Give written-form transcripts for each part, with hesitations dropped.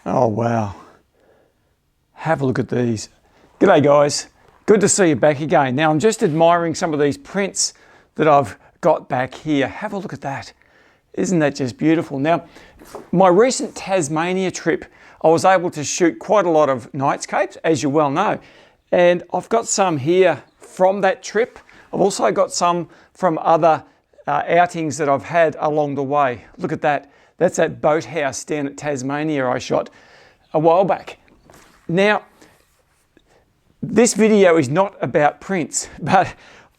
Oh wow, have a look at these. G'day guys, good to see you back again. Now I'm just admiring some of these prints that I've got back here. Have a look at that. Isn't that just beautiful? Now, my recent Tasmania trip, I was able to shoot quite a lot of nightscapes, as you well know, and I've got some here from that trip. I've also got some from other outings that I've had along the way. Look at that. That's that boathouse down at Tasmania I shot a while back. Now, this video is not about prints, but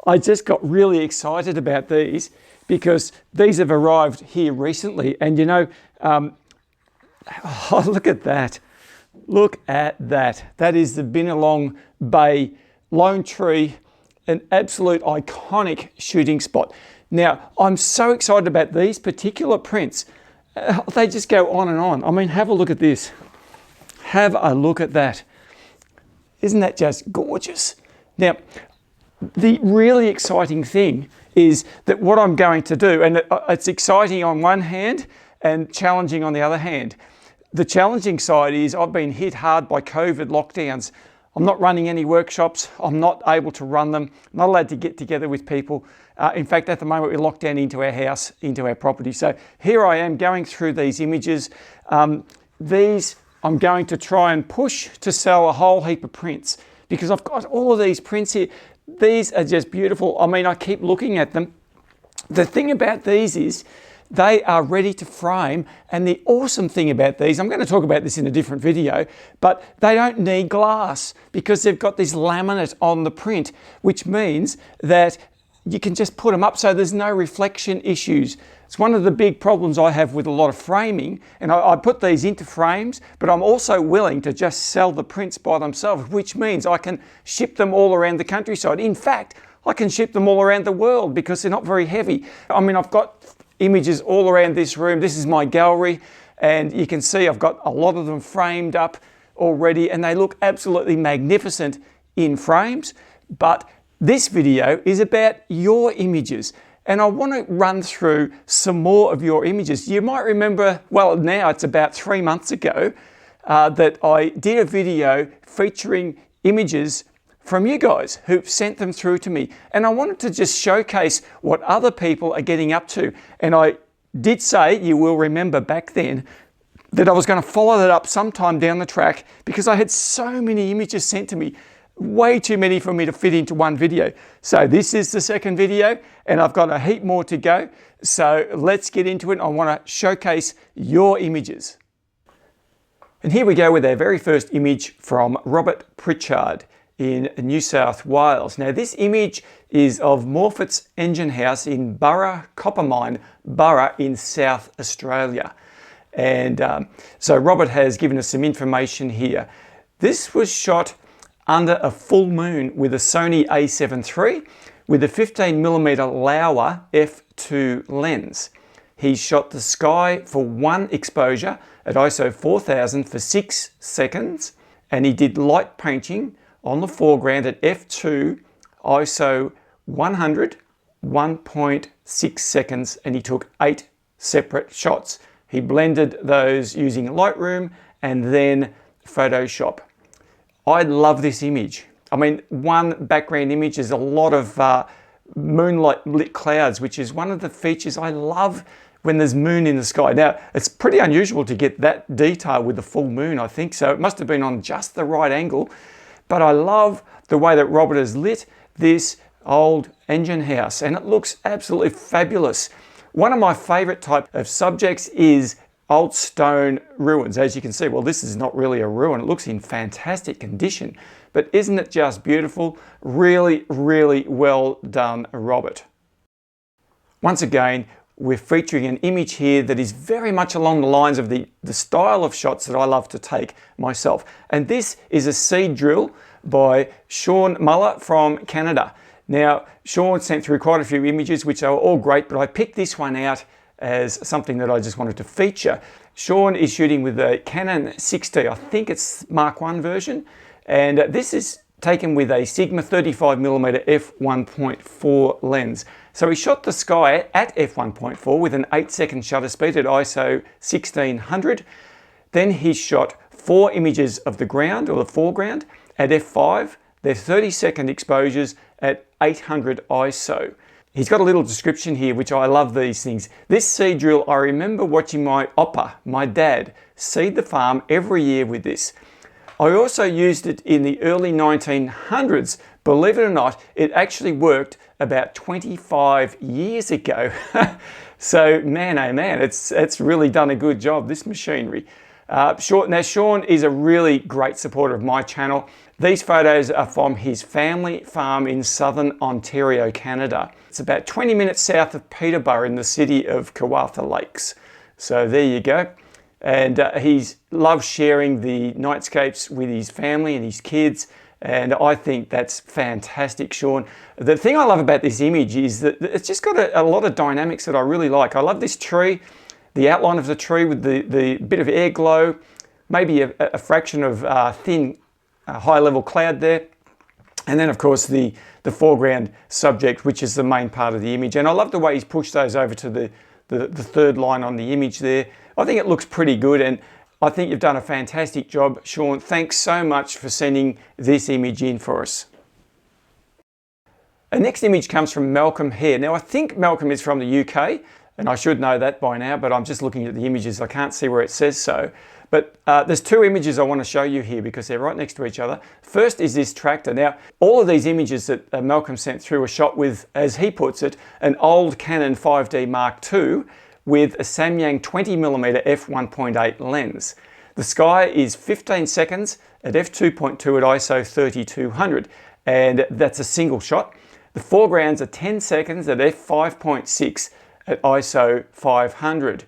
I just got really excited about these because these have arrived here recently. And you know, oh, look at that. Look at that. That is the Binalong Bay Lone Tree, an absolute iconic shooting spot. Now, I'm so excited about these particular prints. They just go on and on. I mean, have a look at this. Have a look at that. Isn't that just gorgeous? Now, the really exciting thing is that what I'm going to do, and it's exciting on one hand and challenging on the other hand. The challenging side is I've been hit hard by COVID lockdowns. I'm not running any workshops. I'm not able to run them. I'm not allowed to get together with people. In fact, at the moment, we're locked down into our house, into our property. So here I am going through these images. These I'm going to try and push to sell a whole heap of prints because I've got all of these prints here. These are just beautiful. I mean, I keep looking at them. The thing about these is they are ready to frame, and the awesome thing about these, I'm going to talk about this in a different video, but they don't need glass because they've got this laminate on the print, which means that you can just put them up so there's no reflection issues. It's one of the big problems I have with a lot of framing, and I put these into frames, but I'm also willing to just sell the prints by themselves, which means I can ship them all around the countryside. In fact, I can ship them all around the world because they're not very heavy. I mean, I've got images all around this room. This is my gallery, and you can see I've got a lot of them framed up already, and they look absolutely magnificent in frames. But this video is about your images, and I want to run through some more of your images. You might remember, well, now it's about 3 months ago, that I did a video featuring images from you guys who've sent them through to me. And I wanted to just showcase what other people are getting up to. And I did say, you will remember back then, that I was going to follow that up sometime down the track because I had so many images sent to me. Way too many for me to fit into one video. So this is the second video, and I've got a heap more to go. So let's get into it. I want to showcase your images. And here we go with our very first image from Robert Pritchard in New South Wales. Now this image is of Morfett's engine house in Burra Copper Mine, Burra in South Australia. And so Robert has given us some information here. This was shot under a full moon with a Sony a7 III with a 15mm Laowa f2 lens. He shot the sky for one exposure at ISO 4000 for 6 seconds, and he did light painting on the foreground at f2 ISO 100, 1.6 seconds, and he took 8 separate shots. He blended those using Lightroom and then Photoshop. I love this image. I mean, one background image is a lot of moonlight lit clouds, which is one of the features I love when there's moon in the sky. Now, it's pretty unusual to get that detail with the full moon, I think, so it must have been on just the right angle. But I love the way that Robert has lit this old engine house, and it looks absolutely fabulous. One of my favorite type of subjects is old stone ruins. As you can see, well, this is not really a ruin. It looks in fantastic condition, but isn't it just beautiful? Really, really well done, Robert. Once again, we're featuring an image here that is very much along the lines of the style of shots that I love to take myself. And this is a seed drill by Sean Muller from Canada. Now, Sean sent through quite a few images, which are all great, but I picked this one out as something that I just wanted to feature. Sean is shooting with a Canon 6D, I think it's Mark I version, and this is taken with a Sigma 35mm f1.4 lens. So he shot the sky at f1.4 with an 8-second shutter speed at ISO 1600, Then he shot 4 images of the ground or the foreground at f5. They're 30-second exposures at 800 ISO. He's got a little description here, which I love these things. This seed drill, I remember watching my oppa, my dad, seed the farm every year with this. I also used it in the early 1900s. Believe it or not, it actually worked about 25 years ago. So man, oh man, it's really done a good job, this machinery. Now Sean is a really great supporter of my channel. These photos are from his family farm in southern Ontario, Canada. It's about 20 minutes south of Peterborough in the city of Kawartha Lakes. So there you go. And he loves sharing the nightscapes with his family and his kids. And I think that's fantastic, Sean. The thing I love about this image is that it's just got a lot of dynamics that I really like. I love this tree, the outline of the tree with the bit of air glow, maybe a fraction of thin high-level cloud there. And then, of course, the foreground subject, which is the main part of the image. And I love the way he's pushed those over to the third line on the image there. I think it looks pretty good, and I think you've done a fantastic job, Sean. Thanks so much for sending this image in for us. The next image comes from Malcolm here. Now, I think Malcolm is from the UK, and I should know that by now, but I'm just looking at the images. I can't see where it says so. But there's 2 images I want to show you here because they're right next to each other. First is this tractor. Now, all of these images that Malcolm sent through were shot with, as he puts it, an old Canon 5D Mark II with a Samyang 20mm f1.8 lens. The sky is 15 seconds at f2.2 at ISO 3200, and that's a single shot. The foregrounds are 10 seconds at f5.6 at ISO 500.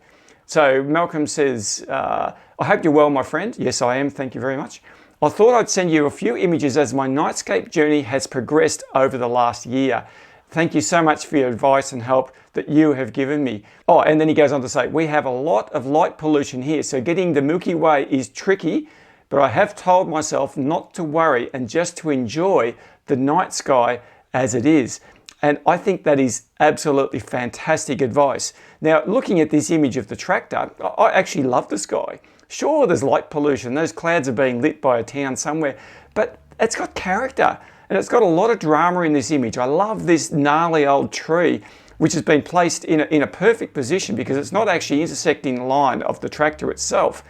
So Malcolm says, I hope you're well, my friend. Yes, I am. Thank you very much. I thought I'd send you a few images as my nightscape journey has progressed over the last year. Thank you so much for your advice and help that you have given me. Oh, and then he goes on to say, we have a lot of light pollution here, so getting the Milky Way is tricky, but I have told myself not to worry and just to enjoy the night sky as it is. And I think that is absolutely fantastic advice. Now, looking at this image of the tractor, I actually love the sky. Sure, there's light pollution. Those clouds are being lit by a town somewhere, but it's got character. And it's got a lot of drama in this image. I love this gnarly old tree, which has been placed in a perfect position because it's not actually intersecting the line of the tractor itself.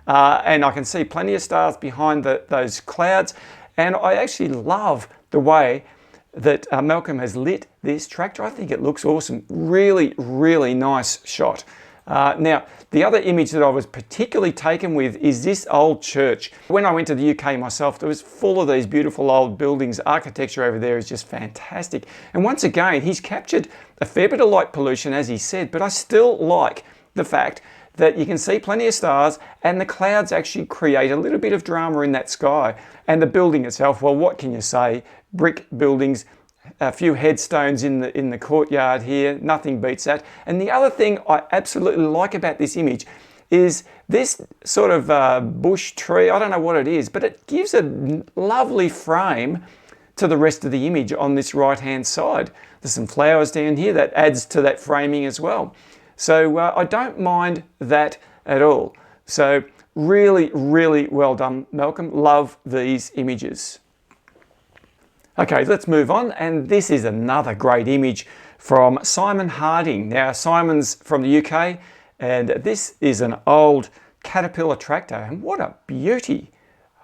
And I can see plenty of stars behind those clouds. And I actually love the way that Malcolm has lit this tractor. I think it looks awesome. Really, really nice shot. Now, the other image that I was particularly taken with is this old church. When I went to the UK myself, it was full of these beautiful old buildings. Architecture over there is just fantastic. And once again, he's captured a fair bit of light pollution, as he said, but I still like the fact that you can see plenty of stars and the clouds actually create a little bit of drama in that sky. And the building itself, well, what can you say? Brick buildings, a few headstones in the courtyard here, nothing beats that. And the other thing I absolutely like about this image is this sort of bush tree. I don't know what it is, but it gives a lovely frame to the rest of the image on this right hand side. There's some flowers down here that adds to that framing as well. So I don't mind that at all. So really, really well done, Malcolm. Love these images. Okay, let's move on, and this is another great image from Simon Harding. Now, Simon's from the UK, and this is an old Caterpillar tractor, and what a beauty.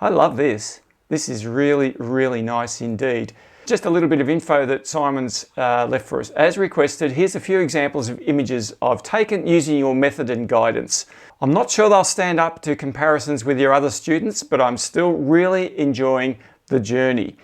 I love this. This is really, really nice indeed. Just a little bit of info that Simon's left for us. As requested, here's a few examples of images I've taken using your method and guidance. I'm not sure they'll stand up to comparisons with your other students, but I'm still really enjoying the journey.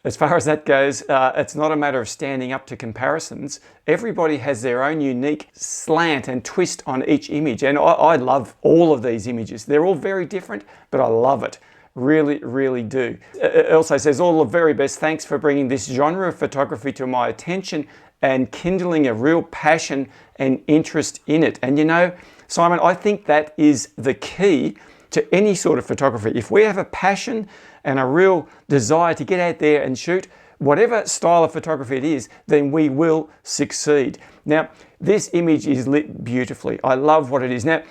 As far as that goes, it's not a matter of standing up to comparisons. Everybody has their own unique slant and twist on each image, and I love all of these images. They're all very different, but I love it. Really, really do. It also says, all the very best. Thanks for bringing this genre of photography to my attention and kindling a real passion and interest in it. And you know, Simon, I think that is the key to any sort of photography. If we have a passion and a real desire to get out there and shoot whatever style of photography it is, then we will succeed. Now, this image is lit beautifully. I love what it is. Now,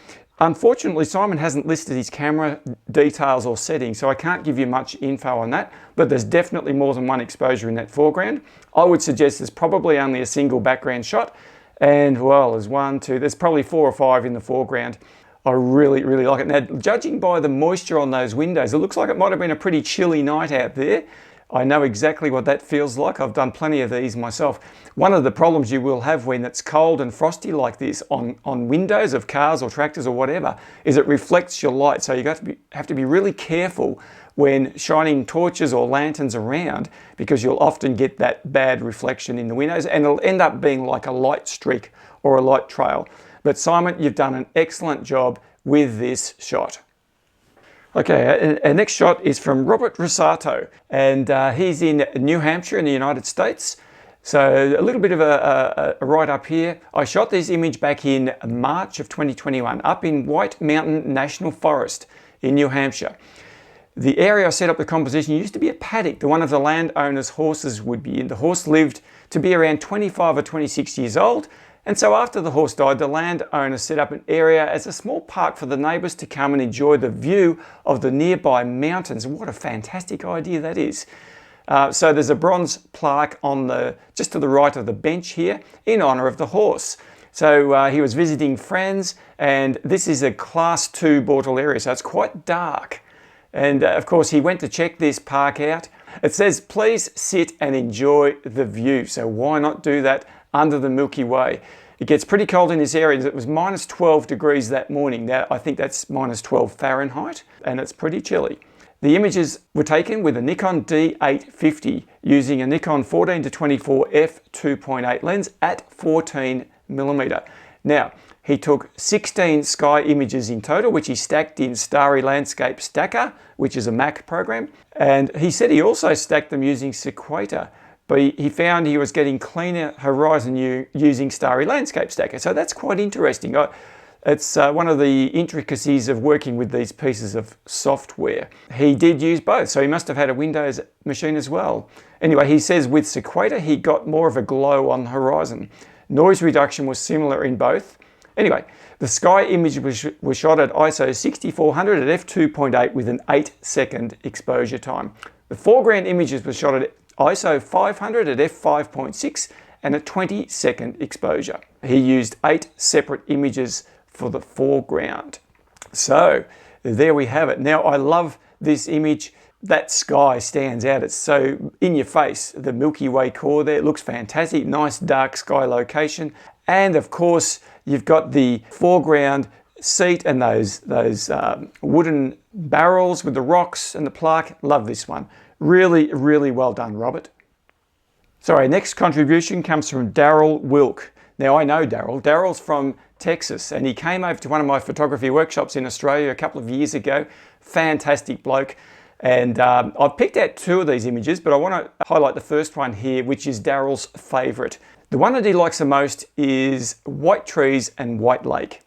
Unfortunately, Simon hasn't listed his camera details or settings, so I can't give you much info on that, but there's definitely more than one exposure in that foreground. I would suggest there's probably only a single background shot, and well, there's probably 4 or 5 in the foreground. I really, really like it. Now, judging by the moisture on those windows, it looks like it might have been a pretty chilly night out there. I know exactly what that feels like. I've done plenty of these myself. One of the problems you will have when it's cold and frosty like this on windows of cars or tractors or whatever is it reflects your light. So you have to be really careful when shining torches or lanterns around, because you'll often get that bad reflection in the windows and it'll end up being like a light streak or a light trail. But Simon, you've done an excellent job with this shot. Okay, our next shot is from Robert Rosato, and he's in New Hampshire in the United States. So a little bit of a right up here. I shot this image back in March of 2021 up in White Mountain National Forest in New Hampshire. The area I set up the composition used to be a paddock that one of the landowner's horses would be in. The horse lived to be around 25 or 26 years old. And so after the horse died, the landowner set up an area as a small park for the neighbours to come and enjoy the view of the nearby mountains. What a fantastic idea that is. So there's a bronze plaque on just to the right of the bench here in honour of the horse. So he was visiting friends, and this is a Class 2 Bortle area, so it's quite dark. And of course he went to check this park out. It says, please sit and enjoy the view. So why not do that under the Milky Way? It gets pretty cold in this area. It was minus 12 degrees that morning. Now I think that's minus 12 Fahrenheit, and it's pretty chilly. The images were taken with a Nikon D850 using a Nikon 14-24 f2.8 lens at 14mm. Now, he took 16 sky images in total, which he stacked in Starry Landscape Stacker, which is a Mac program. And he said he also stacked them using Sequator, but he found he was getting cleaner horizon using Starry Landscape Stacker. So that's quite interesting. It's one of the intricacies of working with these pieces of software. He did use both, so he must have had a Windows machine as well. Anyway, he says with Sequator, he got more of a glow on the horizon. Noise reduction was similar in both. Anyway, the sky image was shot at ISO 6400 at f2.8 with an 8-second exposure time. The foreground images were shot at ISO 500 at f5.6 and a 20-second exposure. He used 8 separate images for the foreground. So there we have it. Now I love this image. That sky stands out. It's so in your face. The Milky Way core there, it looks fantastic. Nice dark sky location. And of course, you've got the foreground seat and those wooden barrels with the rocks and the plaque. Love this one. Really, really well done, Robert. So our next contribution comes from Daryl Wilk. Now I know Daryl. Daryl's from Texas, and he came over to one of my photography workshops in Australia a couple of years ago. Fantastic bloke. And I've picked out 2 of these images, but I want to highlight the first one here, which is Daryl's favourite. The one that he likes the most is white trees and white lake.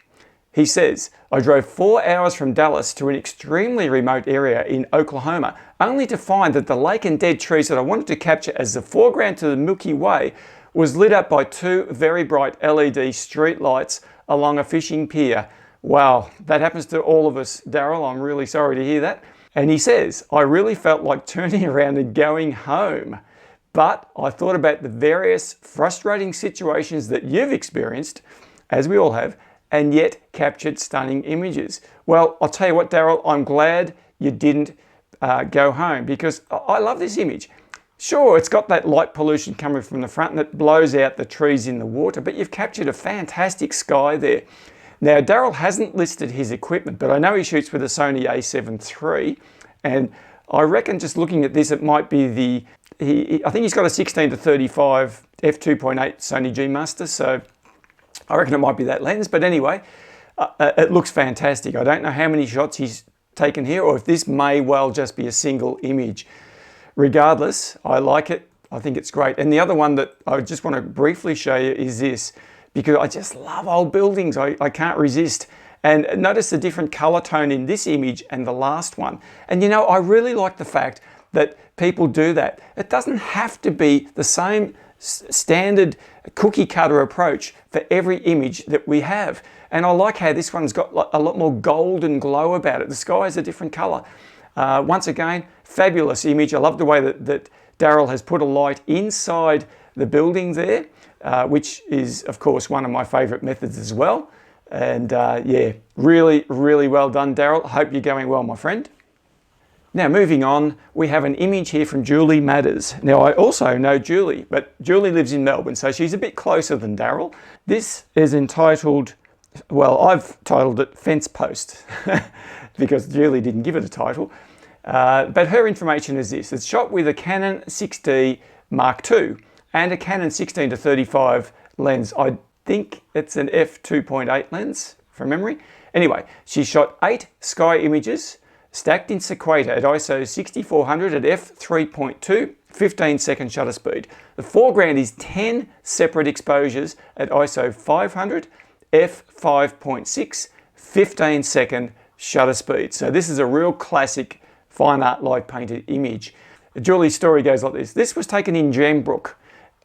He says, I drove 4 hours from Dallas to an extremely remote area in Oklahoma, only to find that the lake and dead trees that I wanted to capture as the foreground to the Milky Way was lit up by 2 very bright LED street lights along a fishing pier. Wow, that happens to all of us, Daryl. I'm really sorry to hear that. And he says, I really felt like turning around and going home. But I thought about the various frustrating situations that you've experienced, as we all have, and yet captured stunning images. Well, I'll tell you what, Daryl, I'm glad you didn't go home, because I love this image. Sure, it's got that light pollution coming from the front and it blows out the trees in the water, but you've captured a fantastic sky there. Now, Daryl hasn't listed his equipment, but I know he shoots with a Sony a7 III, and I reckon just looking at this, it might be I think he's got a 16-35 f2.8 Sony G Master, so I reckon it might be that lens. But anyway, it looks fantastic. I don't know how many shots he's taken here, or if this may well just be a single image. Regardless, I like it. I think it's great. And the other one that I just want to briefly show you is this, because I just love old buildings. I can't resist. And notice the different color tone in this image and the last one. And you know, I really like the fact that people do that. It doesn't have to be the same standard cookie cutter approach for every image that we have. And I like how this one's got a lot more golden glow about it. The sky is a different color. Once again, fabulous image. I love the way that Daryl has put a light inside the building there, which is of course one of my favorite methods as well. And yeah, really, really well done, Daryl. Hope you're going well, my friend. Now moving on, we have an image here from Julie Matters. Now I also know Julie, but Julie lives in Melbourne, so she's a bit closer than Daryl. This is entitled, well, I've titled it Fence Post because Julie didn't give it a title. But her information is this. It's shot with a Canon 6D Mark II and a Canon 16-35 lens. I think it's an f2.8 lens from memory. Anyway, she shot 8 sky images stacked in sequator at ISO 6400 at f3.2, 15-second shutter speed. The foreground is 10 separate exposures at ISO 500, f5.6, 15-second shutter speed. So this is a real classic fine art light painted image. Julie's story goes like this. This was taken in Gembrook,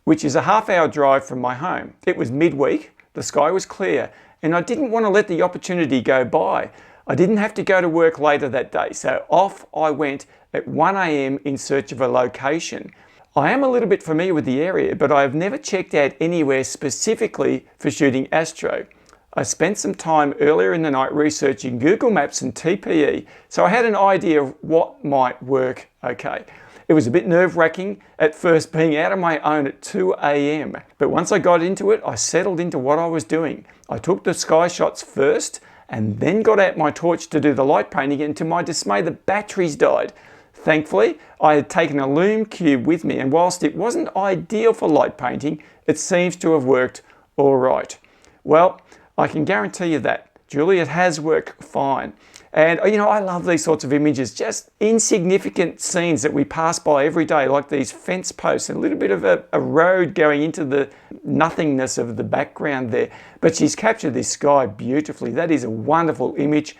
which is a half-hour drive from my home. It was midweek, the sky was clear, and I didn't want to let the opportunity go by. I didn't have to go to work later that day, so off I went at 1 AM in search of a location. I am a little bit familiar with the area, but I have never checked out anywhere specifically for shooting astro. I spent some time earlier in the night researching Google Maps and TPE, so I had an idea of what might work okay. It was a bit nerve-wracking at first being out on my own at 2 AM, but once I got into it, I settled into what I was doing. I took the sky shots first and then got out my torch to do the light painting, and to my dismay, the batteries died. Thankfully, I had taken a lume cube with me, and whilst it wasn't ideal for light painting, it seems to have worked all right. Well, I can guarantee you that, Julie, it has worked fine. And you know, I love these sorts of images, just insignificant scenes that we pass by every day, like these fence posts and a little bit of a road going into the nothingness of the background there. But she's captured this sky beautifully. That is a wonderful image.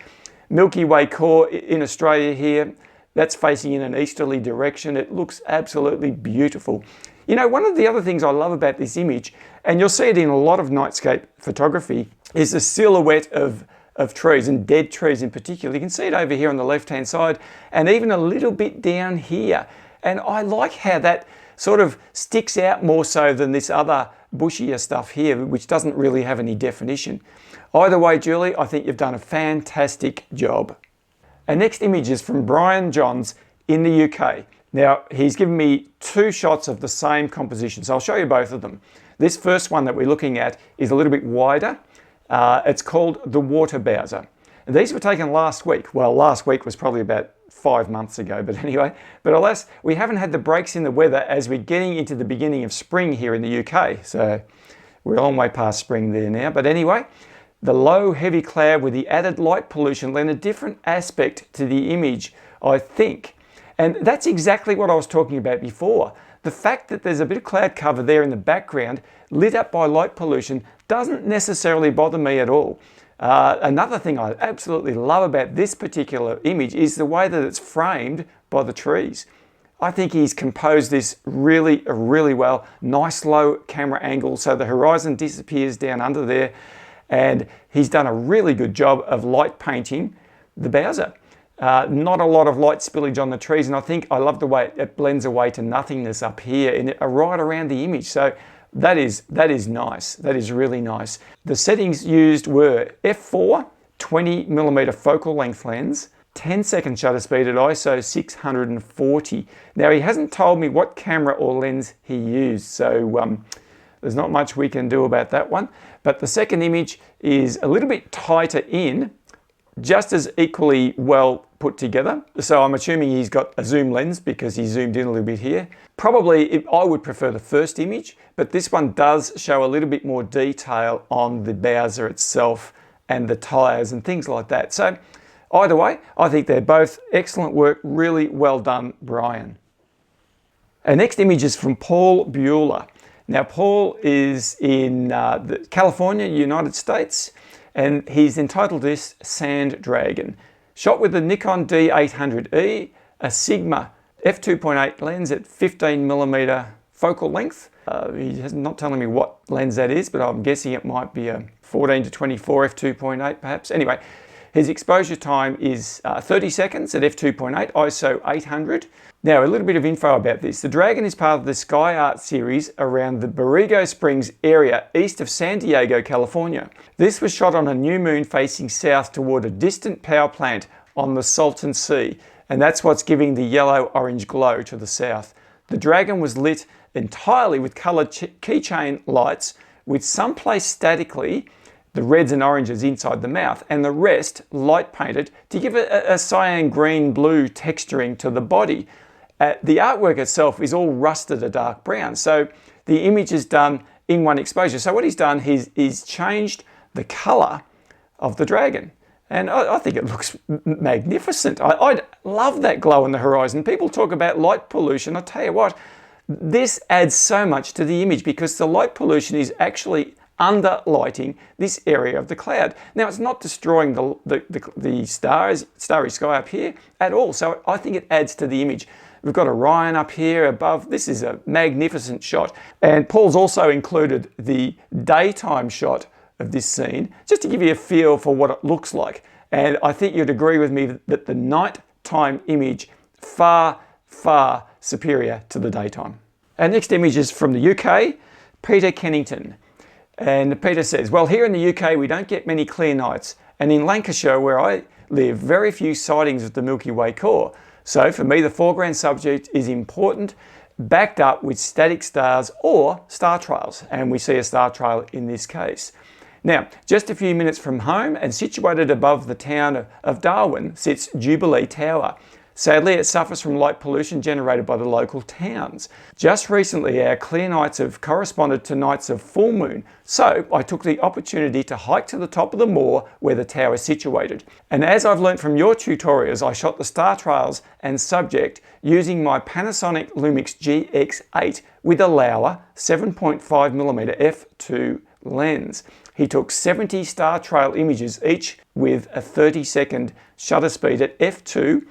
Milky Way core in Australia here, that's facing in an easterly direction. It looks absolutely beautiful. You know, one of the other things I love about this image, and you'll see it in a lot of nightscape photography, is the silhouette of trees, and dead trees in particular. You can see it over here on the left-hand side, and even a little bit down here. And I like how that sort of sticks out more so than this other bushier stuff here, which doesn't really have any definition. Either way, Julie, I think you've done a fantastic job. Our next image is from Brian Johns in the UK. Now, he's given me 2 shots of the same composition, so I'll show you both of them. This first one that we're looking at is a little bit wider. It's called the Water Bowser. And these were taken last week. Well, last week was probably about 5 months ago, but anyway. But alas, we haven't had the breaks in the weather as we're getting into the beginning of spring here in the UK. So we're a long way past spring there now. But anyway, the low, heavy cloud with the added light pollution lent a different aspect to the image, I think. And that's exactly what I was talking about before. The fact that there's a bit of cloud cover there in the background, lit up by light pollution, doesn't necessarily bother me at all. Another thing I absolutely love about this particular image is the way that it's framed by the trees. I think he's composed this really, really well. Nice low camera angle so the horizon disappears down under there, and he's done a really good job of light painting the Bowser. Not a lot of light spillage on the trees, and I think I love the way it blends away to nothingness up here and right around the image. So that is nice. That is really nice. The settings used were f4, 20mm focal length lens, 10-second shutter speed at ISO 640. Now, he hasn't told me what camera or lens he used, so there's not much we can do about that one. But the second image is a little bit tighter in, just as equally well put together. So I'm assuming he's got a zoom lens because he zoomed in a little bit here. Probably I would prefer the first image, but this one does show a little bit more detail on the Bowser itself and the tires and things like that. So either way, I think they're both excellent work. Really well done, Brian. Our next image is from Paul Bueller. Now, Paul is in California, United States, and he's entitled this Sand Dragon. Shot with the Nikon D800E, a Sigma f2.8 lens at 15mm focal length. He's not telling me what lens that is, but I'm guessing it might be a 14 to 24 f2.8 perhaps. Anyway, his exposure time is 30 seconds at f2.8, ISO 800. Now, a little bit of info about this. The Dragon is part of the Sky Art series around the Borrego Springs area east of San Diego, California. This was shot on a new moon facing south toward a distant power plant on the Salton Sea, and that's what's giving the yellow-orange glow to the south. The Dragon was lit entirely with coloured keychain lights, with some placed statically, the reds and oranges inside the mouth, and the rest light painted to give it a cyan green blue texturing to the body. The artwork itself is all rusted a dark brown, so the image is done in one exposure. So what he's done is he's changed the colour of the Dragon, and I think it looks magnificent. I love that glow on the horizon. People talk about light pollution. I tell you what, this adds so much to the image because the light pollution is actually underlighting this area of the cloud. Now, it's not destroying the starry sky up here at all, so I think it adds to the image. We've got Orion up here above. This is a magnificent shot. And Paul's also included the daytime shot of this scene, just to give you a feel for what it looks like. And I think you'd agree with me that the nighttime image far, far superior to the daytime. Our next image is from the UK, Peter Kennington. And Peter says, well, here in the UK, we don't get many clear nights. And in Lancashire, where I live, very few sightings of the Milky Way core. So for me, the foreground subject is important, backed up with static stars or star trails. And we see a star trail in this case. Now, just a few minutes from home and situated above the town of Darwin sits Jubilee Tower. Sadly, it suffers from light pollution generated by the local towns. Just recently, our clear nights have corresponded to nights of full moon, so I took the opportunity to hike to the top of the moor where the tower is situated. And as I've learnt from your tutorials, I shot the star trails and subject using my Panasonic Lumix GX8 with a Laowa 7.5mm f2 lens. He took 70 star trail images each with a 30-second shutter speed at f2,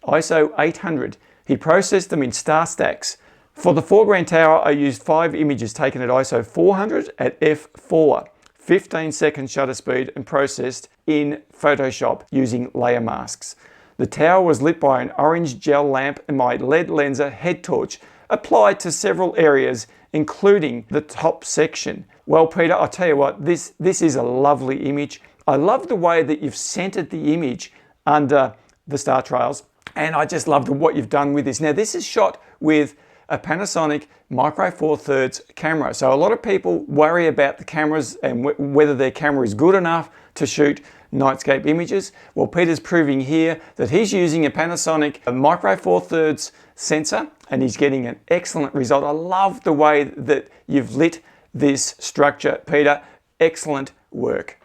ISO 800. He processed them in star stacks. For the foreground tower, I used 5 images taken at ISO 400 at f4, 15-second shutter speed, and processed in Photoshop using layer masks. The tower was lit by an orange gel lamp and my LED lenser head torch applied to several areas, including the top section. Well, Peter, I'll tell you what, this is a lovely image. I love the way that you've centered the image under the star trails. And I just loved what you've done with this. Now, this is shot with a Panasonic Micro Four Thirds camera. So a lot of people worry about the cameras and whether their camera is good enough to shoot Nightscape images. Well, Peter's proving here that he's using a Panasonic Micro Four Thirds sensor and he's getting an excellent result. I love the way that you've lit this structure, Peter. Excellent work.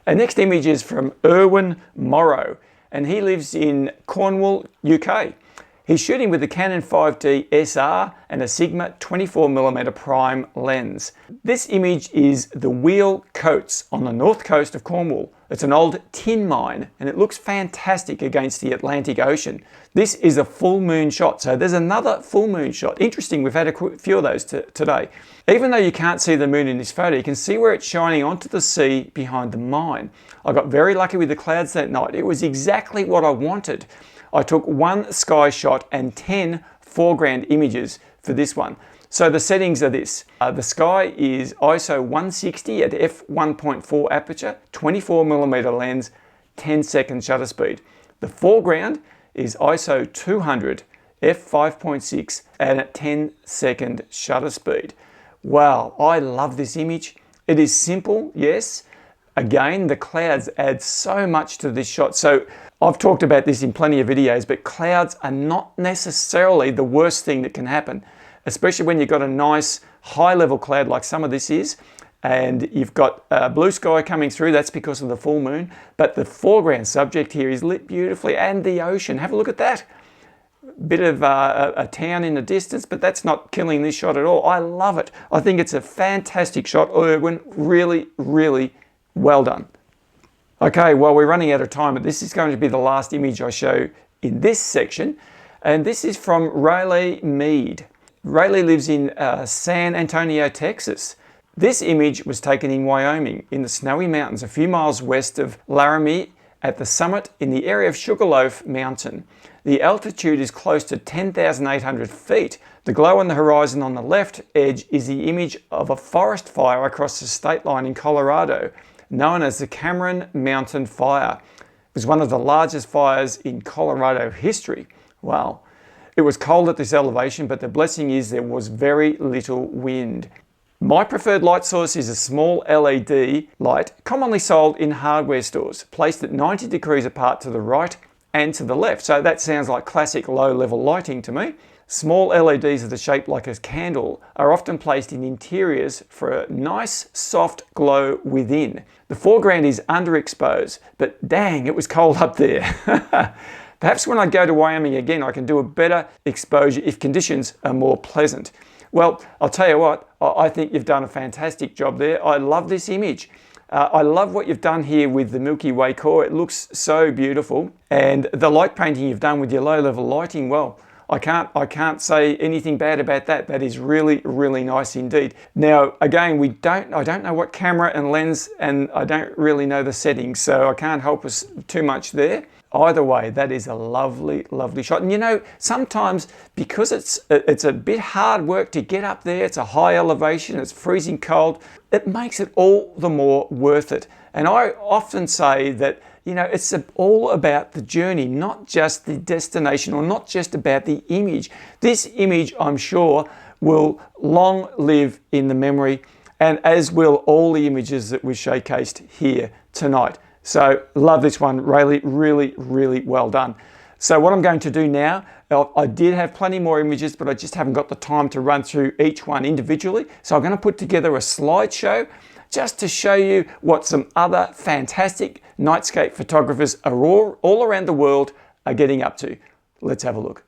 Our next image is from Erwin Morrow, and he lives in Cornwall, UK. He's shooting with the Canon 5D SR and a Sigma 24mm prime lens. This image is the Wheel Coats on the north coast of Cornwall. It's an old tin mine and it looks fantastic against the Atlantic Ocean. This is a full moon shot, so there's another full moon shot. Interesting, we've had a few of those today. Even though you can't see the moon in this photo, you can see where it's shining onto the sea behind the mine. I got very lucky with the clouds that night. It was exactly what I wanted. I took 1 sky shot and 10 foreground images for this one. So the settings are this. The sky is ISO 160 at f1.4 aperture, 24mm lens, 10-second shutter speed. The foreground is ISO 200, f5.6 and at 10-second shutter speed. Wow, I love this image. It is simple, yes. Again, the clouds add so much to this shot. So I've talked about this in plenty of videos, but clouds are not necessarily the worst thing that can happen, especially when you've got a nice high-level cloud like some of this is, and you've got blue sky coming through. That's because of the full moon. But the foreground subject here is lit beautifully, and the ocean. Have a look at that. Bit of a town in the distance, but that's not killing this shot at all. I love it. I think it's a fantastic shot, Erwin. Really, really well done. Okay, well, we're running out of time, but this is going to be the last image I show in this section. And this is from Rayleigh Mead. Rayleigh lives in San Antonio, Texas. This image was taken in Wyoming, in the snowy mountains a few miles west of Laramie, at the summit in the area of Sugarloaf Mountain. The altitude is close to 10,800 feet. The glow on the horizon on the left edge is the image of a forest fire across the state line in Colorado, known as the Cameron Mountain Fire. It was one of the largest fires in Colorado history. Wow. It was cold at this elevation, but the blessing is there was very little wind. My preferred light source is a small LED light, commonly sold in hardware stores, placed at 90 degrees apart to the right and to the left. So that sounds like classic low-level lighting to me. Small LEDs of the shape like a candle are often placed in interiors for a nice soft glow within. The foreground is underexposed, but dang, it was cold up there. Perhaps when I go to Wyoming again, I can do a better exposure if conditions are more pleasant. Well, I'll tell you what, I think you've done a fantastic job there. I love this image. I love what you've done here with the Milky Way core. It looks so beautiful. And the light painting you've done with your low-level lighting, well, I can't say anything bad about that. That is really, really nice indeed. Now, again, I don't know what camera and lens, and I don't really know the settings, so I can't help us too much there. Either way, that is a lovely, lovely shot. And you know, sometimes because it's a bit hard work to get up there, it's a high elevation, it's freezing cold, it makes it all the more worth it. And I often say that, you know, it's all about the journey, not just the destination, or not just about the image. This image, I'm sure, will long live in the memory, and as will all the images that were showcased here tonight. So love this one, Rayleigh, really, really well done. So what I'm going to do now, I did have plenty more images, but I just haven't got the time to run through each one individually. So I'm going to put together a slideshow just to show you what some other fantastic nightscape photographers all around the world are getting up to. Let's have a look.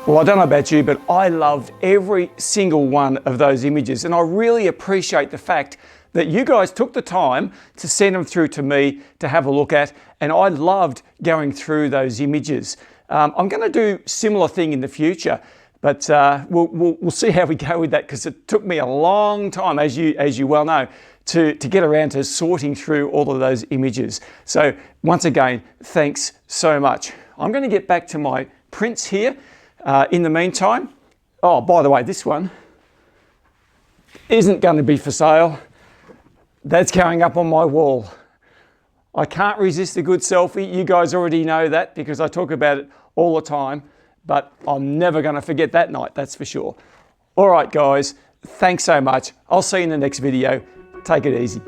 Well, I don't know about you, but I loved every single one of those images, and I really appreciate the fact that you guys took the time to send them through to me to have a look at, and I loved going through those images. I'm going to do a similar thing in the future, but we'll see how we go with that, because it took me a long time, as you well know, to get around to sorting through all of those images. So once again, thanks so much. I'm going to get back to my prints here. In the meantime, oh, by the way, this one isn't going to be for sale. That's going up on my wall. I can't resist a good selfie. You guys already know that because I talk about it all the time, but I'm never going to forget that night, that's for sure. All right, guys, thanks so much. I'll see you in the next video. Take it easy.